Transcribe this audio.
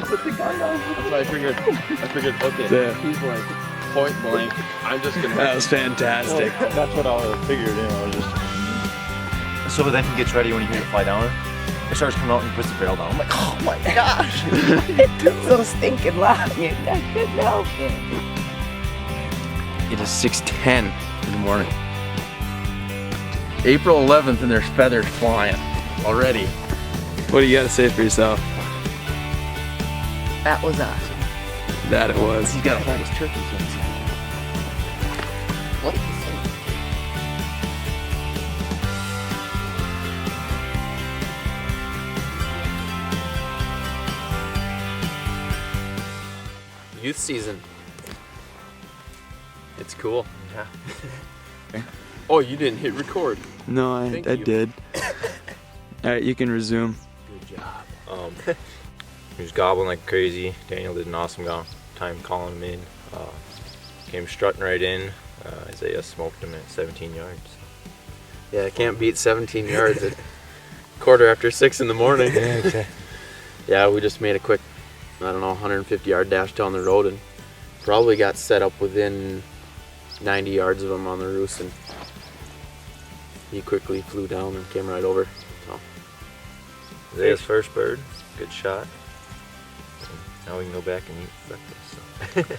put the gun down. That's why I figured, okay, Yeah. he's like point blank. I'm just gonna. That was fantastic. That's what I figured, you know, just. So then he gets ready when you hear it fly down. It starts coming out and he puts the barrel down. I'm like, oh my gosh! It's so stinking loud. I couldn't help it. It is 6:10 in the morning. April 11th, and there's feathers flying already. What do you got to say for yourself? That was awesome. That it was. He's got to hold his turkeys inside. What did you say? Youth season. It's cool. Yeah. Oh, you didn't hit record. No, I Thank you. did. All right, you can resume. Good job. He was gobbling like crazy. Daniel did an awesome time calling him in. Came strutting right in. Isaiah smoked him at 17 yards. Yeah, I can't beat 17 yards at 6:15 in the morning. Yeah, exactly. Yeah, we just made a quick, I don't know, 150 yard dash down the road and probably got set up within 90 yards of him on the roost, and he quickly flew down and came right over. So Isaiah's first bird. Good shot. Now we can go back and eat breakfast. So.